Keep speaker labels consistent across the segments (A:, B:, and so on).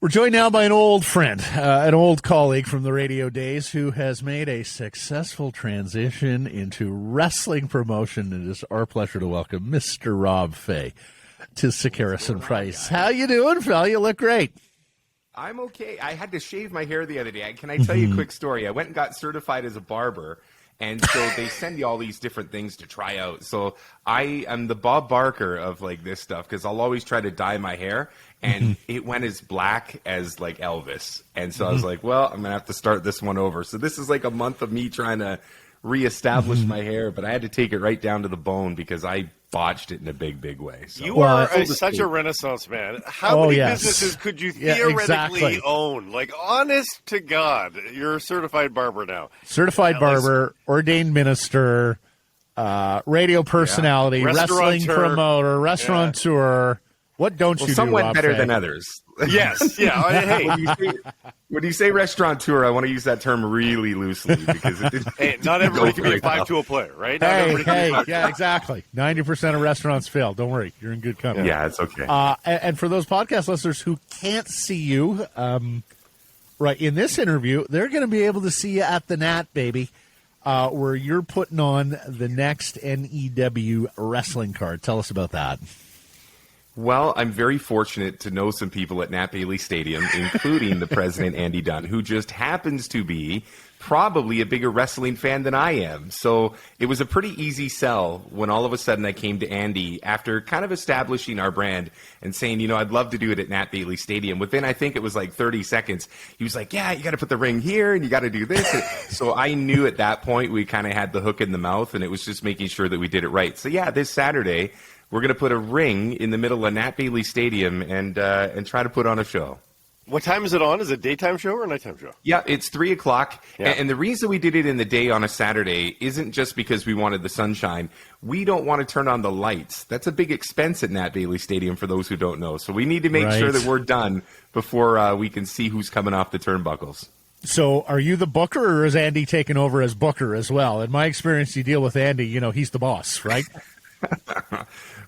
A: We're joined now by an old friend, an old colleague from the radio days who has made a successful transition into wrestling promotion. It is our pleasure to welcome Mr. Rob Fay to Sekeres and Price. How you doing, fella? You look great.
B: I'm okay. I had to shave my hair the other day. Can I tell you a quick story? I went and got certified as a barber. And so they send you all these different things to try out. So I am the Bob Barker of like this stuff because I'll always try to dye my hair. And it went as black as like Elvis. And so I was like, well, I'm going to have to start this one over. So this is like a month of me trying to reestablish my hair. But I had to take it right down to the bone because I botched it in a big, big way. So,
C: you are such a Renaissance man. How many businesses could you theoretically own? Like, honest to God, you're a certified barber now.
A: Certified barber, ordained minister, radio personality, wrestling promoter, restaurateur. What don't you do,
B: some went
A: Rob
B: better
A: Fay?
B: than others.
C: Yes, yeah. Hey,
B: when you say restaurateur, I want to use that term really loosely because it didn't.
C: Not everybody can be a 5-tool player, right?
A: Yeah, exactly. 90% of restaurants fail. Don't worry, you're in good company.
B: Yeah, it's okay.
A: And for those podcast listeners who can't see you, right in this interview, they're going to be able to see you at the Nat, baby, where you're putting on the next NEW wrestling card. Tell us about that.
B: Well, I'm very fortunate to know some people at Nat Bailey Stadium, including the president, Andy Dunn, who just happens to be probably a bigger wrestling fan than I am. So it was a pretty easy sell when all of a sudden I came to Andy after kind of establishing our brand and saying, I'd love to do it at Nat Bailey Stadium. Within, I think it was like 30 seconds, he was like, yeah, you got to put the ring here and you got to do this. So I knew at that point we kind of had the hook in the mouth, and it was just making sure that we did it right. So yeah, this Saturday, we're going to put a ring in the middle of Nat Bailey Stadium and try to put on a show.
C: What time is it on? Is it a daytime show or a nighttime show?
B: Yeah, it's 3 o'clock.
C: Yeah.
B: And the reason we did it in the day on a Saturday isn't just because we wanted the sunshine. We don't want to turn on the lights. That's a big expense at Nat Bailey Stadium for those who don't know. So we need to make sure that we're done before we can see who's coming off the turnbuckles.
A: So are you the booker, or is Andy taking over as booker as well? In my experience, you deal with Andy, he's the boss, right?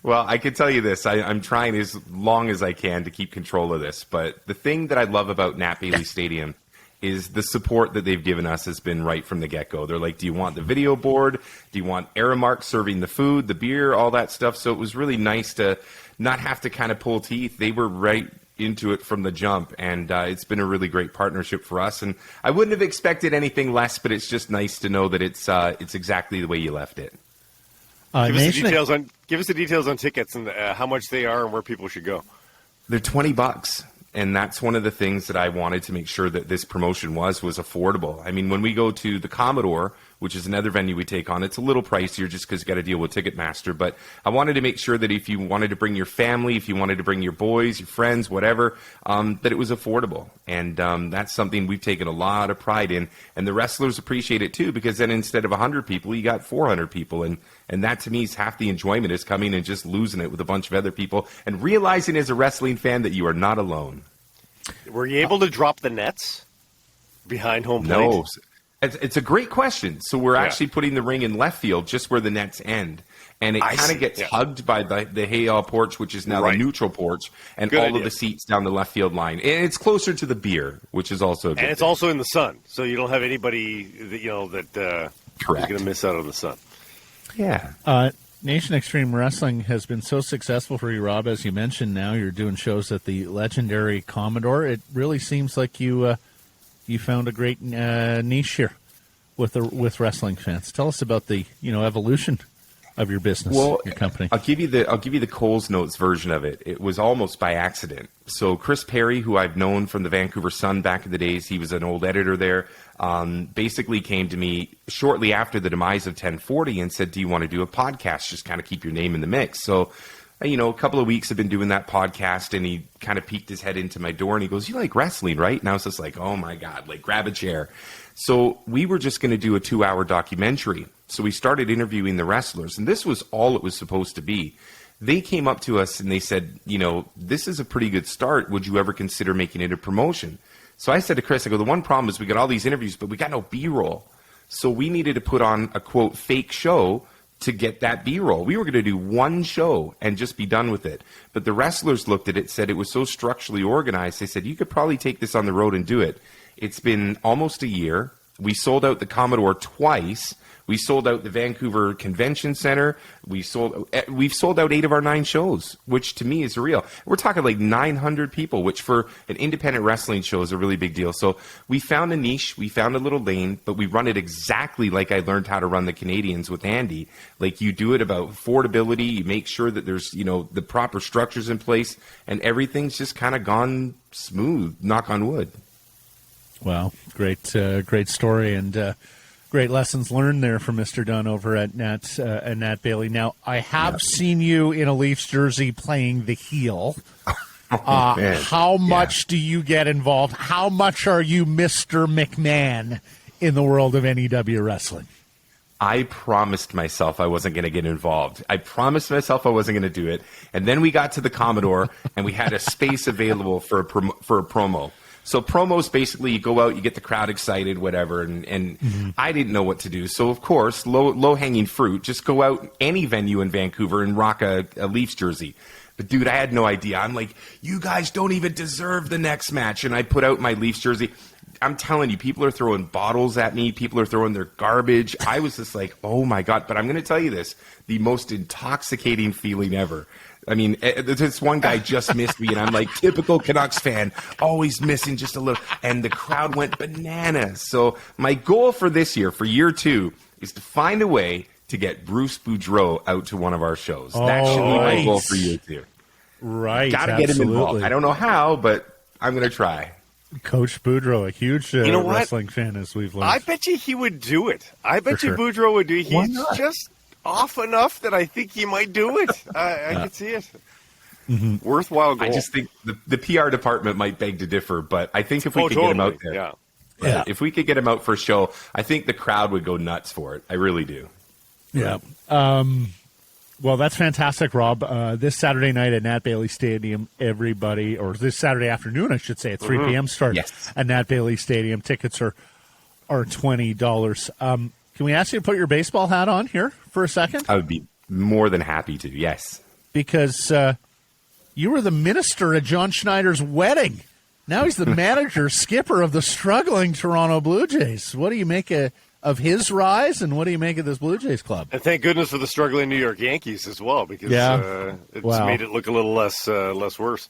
B: Well, I can tell you this. I'm trying as long as I can to keep control of this. But the thing that I love about Nat Bailey Stadium is the support that they've given us has been right from the get-go. They're like, do you want the video board? Do you want Aramark serving the food, the beer, all that stuff? So it was really nice to not have to kind of pull teeth. They were right into it from the jump, and it's been a really great partnership for us. And I wouldn't have expected anything less, but it's just nice to know that it's exactly the way you left it.
C: Give us the details on tickets and how much they are and where people should go.
B: They're $20, and that's one of the things that I wanted to make sure that this promotion was affordable. I mean, when we go to the Commodore, which is another venue we take on, it's a little pricier just because you got to deal with Ticketmaster. But I wanted to make sure that if you wanted to bring your family, if you wanted to bring your boys, your friends, whatever, that it was affordable. And that's something we've taken a lot of pride in. And the wrestlers appreciate it too, because then instead of 100 people, you got 400 people. And that to me is half the enjoyment, is coming and just losing it with a bunch of other people and realizing as a wrestling fan that you are not alone.
C: Were you able to drop the nets behind home plate?
B: No. It's a great question. So we're actually putting the ring in left field, just where the nets end. And it kind of gets hugged by the Hayall porch, which is now the neutral porch, and all of the seats down the left field line. And it's closer to the beer, which is also a good
C: And it's
B: thing.
C: also in the sun, so you don't have anybody that is going to miss out on the sun.
B: Yeah.
A: Nation Extreme Wrestling has been so successful for you, Rob. As you mentioned, now you're doing shows at the legendary Commodore. It really seems like you found a great niche here with wrestling fans. Tell us about the evolution of your business, your company.
B: I'll give you the Coles Notes version of it. It was almost by accident. So Chris Perry, who I've known from the Vancouver Sun back in the days, he was an old editor there, basically came to me shortly after the demise of 1040 and said, do you want to do a podcast? Just kind of keep your name in the mix. So, a couple of weeks I've been doing that podcast, and he kind of peeked his head into my door and he goes, you like wrestling, right? And I was just like, oh my God, like grab a chair. So we were just going to do a 2-hour documentary. So we started interviewing the wrestlers, and this was all it was supposed to be. They came up to us and they said, this is a pretty good start. Would you ever consider making it a promotion? So I said to Chris, I go, the one problem is we got all these interviews, but we got no B-roll. So we needed to put on a, quote, fake show to get that B-roll. We were going to do one show and just be done with it. But the wrestlers looked at it, said it was so structurally organized. They said, you could probably take this on the road and do it. It's been almost a year. We sold out the Commodore twice. We sold out the Vancouver Convention Center. We've sold out 8 of our 9 shows, which to me is real. We're talking like 900 people, which for an independent wrestling show is a really big deal. So we found a niche, we found a little lane, but we run it exactly like I learned how to run the Canadians with Andy. Like you do it about affordability, you make sure that there's, the proper structures in place, and everything's just kind of gone smooth, knock on wood.
A: Wow, great story, and great lessons learned there from Mr. Dunn over at Nat Bailey. Now, I have seen you in a Leafs jersey playing the heel. How much do you get involved? How much are you Mr. McMahon in the world of NEW wrestling?
B: I promised myself I wasn't going to get involved. I promised myself I wasn't going to do it. And then we got to the Commodore, and we had a space available for a promo. So promos, basically, you go out, you get the crowd excited, whatever, and I didn't know what to do. So, of course, low-hanging fruit, just go out any venue in Vancouver and rock a Leafs jersey. But, dude, I had no idea. I'm like, you guys don't even deserve the next match. And I put out my Leafs jersey. I'm telling you, people are throwing bottles at me. People are throwing their garbage. I was just like, oh, my God. But I'm going to tell you this, the most intoxicating feeling ever. I mean, this one guy just missed me, and I'm like, typical Canucks fan, always missing just a little. And the crowd went bananas. So my goal for this year, for year 2, is to find a way to get Bruce Boudreau out to one of our shows. That should be my goal for year 2.
A: Right.
B: Got to get him involved. I don't know how, but I'm going to try.
A: Coach Boudreau, a huge wrestling fan, as we've learned.
C: I bet you he would do it. I bet you Boudreau would do it. He's just off enough that I think he might do it. I could see it. Worthwhile goal.
B: I just think the PR department might beg to differ, but I think if we could get him out there, if we could get him out for a show, I think the crowd would go nuts for it. I really do.
A: Yeah. Well, that's fantastic, Rob. This Saturday night at Nat Bailey Stadium, everybody, or this Saturday afternoon, I should say, at 3 p.m. start at Nat Bailey Stadium. Tickets are $20. Can we ask you to put your baseball hat on here for a second?
B: I would be more than happy to, yes.
A: Because you were the minister at John Schneider's wedding. Now he's the manager, skipper of the struggling Toronto Blue Jays. What do you make of his rise, and what do you make of this Blue Jays club?
C: And thank goodness for the struggling New York Yankees as well, because it's made it look a little less worse.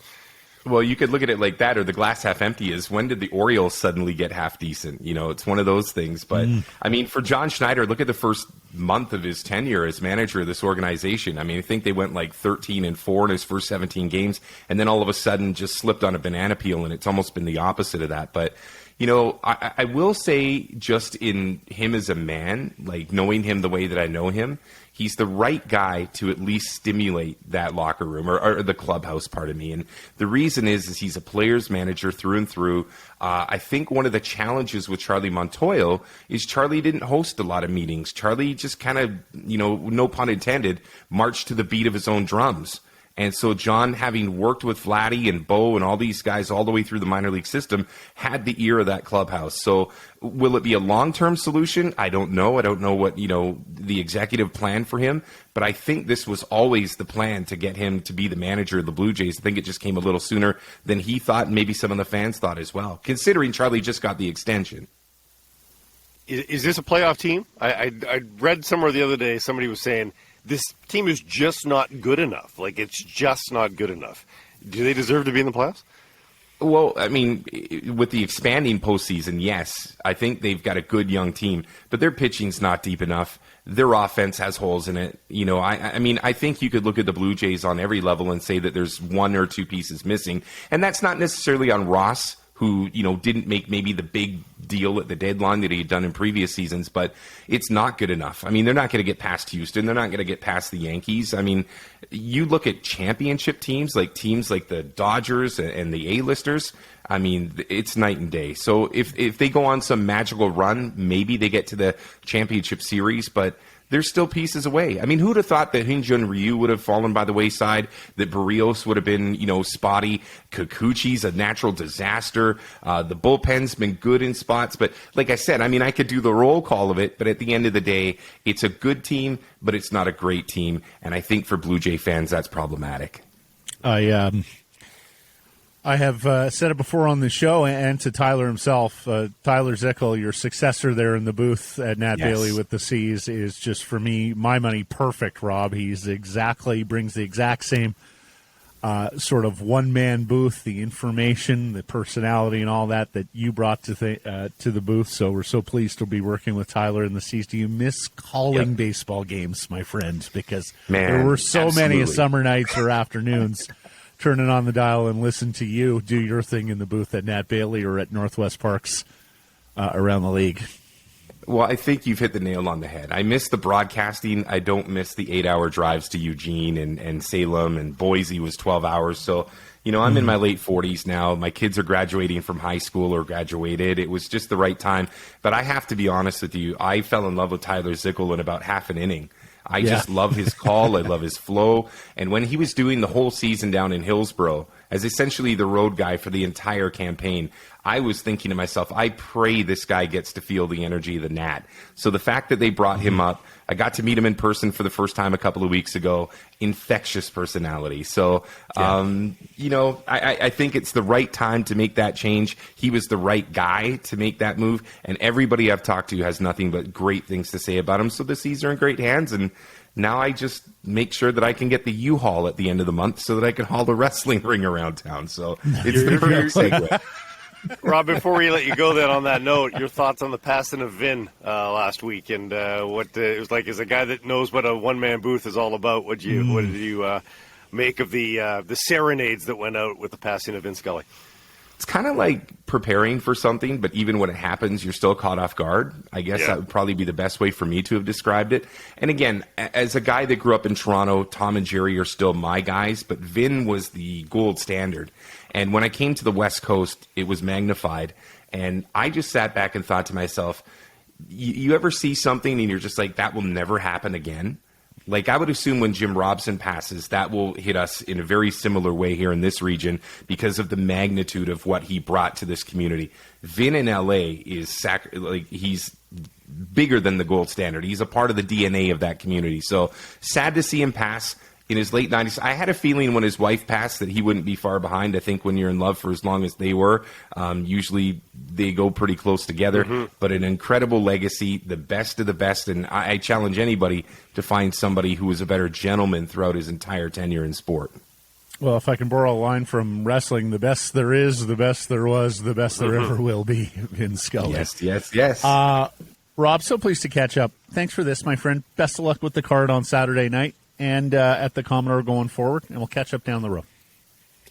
B: Well, you could look at it like that, or the glass half empty is, when did the Orioles suddenly get half decent? It's one of those things. But, I mean, for John Schneider, look at the first month of his tenure as manager of this organization. I mean, I think they went like 13-4 in his first 17 games, and then all of a sudden just slipped on a banana peel, and it's almost been the opposite of that. But, I will say, just in him as a man, like knowing him the way that I know him, he's the right guy to at least stimulate that locker room or the clubhouse, pardon me. And the reason is he's a player's manager through and through. I think one of the challenges with Charlie Montoyo is Charlie didn't host a lot of meetings. Charlie just kind of, no pun intended, marched to the beat of his own drums. And so John, having worked with Vladdy and Bo and all these guys all the way through the minor league system, had the ear of that clubhouse. So will it be a long-term solution? I don't know. I don't know what, the executive plan for him. But I think this was always the plan, to get him to be the manager of the Blue Jays. I think it just came a little sooner than he thought, and maybe some of the fans thought as well, considering Charlie just got the extension.
C: Is this a playoff team? I read somewhere the other day, somebody was saying, this team is just not good enough. Like, it's just not good enough. Do they deserve to be in the playoffs?
B: Well, I mean, with the expanding postseason, yes. I think they've got a good young team, but their pitching's not deep enough. Their offense has holes in it. I think you could look at the Blue Jays on every level and say that there's one or two pieces missing. And that's not necessarily on Ross, who, didn't make maybe the big deal at the deadline that he had done in previous seasons, but it's not good enough. I mean, they're not going to get past Houston. They're not going to get past the Yankees. I mean, you look at championship teams like the Dodgers and the A-listers, I mean, it's night and day. So if they go on some magical run, maybe they get to the championship series, but they're still pieces away. I mean, who'd have thought that Hyunjin Ryu would have fallen by the wayside, that Barrios would have been, spotty, Kikuchi's a natural disaster, the bullpen's been good in spots, but like I said, I mean, I could do the roll call of it, but at the end of the day, it's a good team, but it's not a great team, and I think for Blue Jay fans, that's problematic.
A: I have said it before on the show and to Tyler himself. Tyler Zickel, your successor there in the booth at Nat Bailey with the C's, is just, for me, my money, perfect, Rob. Brings the exact same sort of one-man booth, the information, the personality, and all that you brought to the booth. So we're so pleased to be working with Tyler in the C's. Do you miss calling baseball games, my friend? Because there were so many summer nights or afternoons turning on the dial and listen to you do your thing in the booth at Nat Bailey or at Northwest Parks around the league.
B: Well, I think you've hit the nail on the head. I miss the broadcasting. I don't miss the 8-hour drives to Eugene and Salem, and Boise was 12 hours. So, I'm in my late 40s now. My kids are graduating from high school or graduated. It was just the right time. But I have to be honest with you. I fell in love with Tyler Zickel in about half an inning. I just love his call. I love his flow. And when he was doing the whole season down in Hillsboro as essentially the road guy for the entire campaign, I was thinking to myself, I pray this guy gets to feel the energy of the Nat. So the fact that they brought him up, I got to meet him in person for the first time a couple of weeks ago. Infectious personality. So, I think it's the right time to make that change. He was the right guy to make that move. And everybody I've talked to has nothing but great things to say about him. So the C's are in great hands. And now I just make sure that I can get the U-Haul at the end of the month so that I can haul the wrestling ring around town. So it's the perfect segue.
C: Rob, before we let you go then on that note, your thoughts on the passing of Vin last week and what it was like as a guy that knows what a one-man booth is all about. What did you make of the serenades that went out with the passing of Vin Scully?
B: It's kind of like preparing for something, but even when it happens, you're still caught off guard. I guess that would probably be the best way for me to have described it. And again, as a guy that grew up in Toronto, Tom and Jerry are still my guys, but Vin was the gold standard. And when I came to the West Coast, it was magnified. And I just sat back and thought to myself, you ever see something and you're just like, that will never happen again? Like, I would assume when Jim Robson passes, that will hit us in a very similar way here in this region because of the magnitude of what he brought to this community. Vin in L.A. is he's bigger than the gold standard. He's a part of the DNA of that community. So sad to see him pass in his late 90s. I had a feeling when his wife passed that he wouldn't be far behind. I think when you're in love for as long as they were, usually they go pretty close together. But an incredible legacy, the best of the best. And I challenge anybody to find somebody who was a better gentleman throughout his entire tenure in sport.
A: Well, if I can borrow a line from wrestling, the best there is, the best there was, the best there ever will be, Vin Scully.
B: Yes.
A: Rob, so pleased to catch up. Thanks for this, my friend. Best of luck with the card on Saturday night and at the Commodore going forward, and we'll catch up down the road.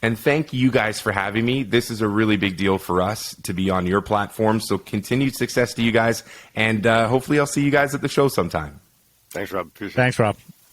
B: And thank you guys for having me. This is a really big deal for us to be on your platform, so continued success to you guys, and hopefully I'll see you guys at the show sometime.
C: Thanks, Rob. Appreciate it.
A: Thanks, Rob.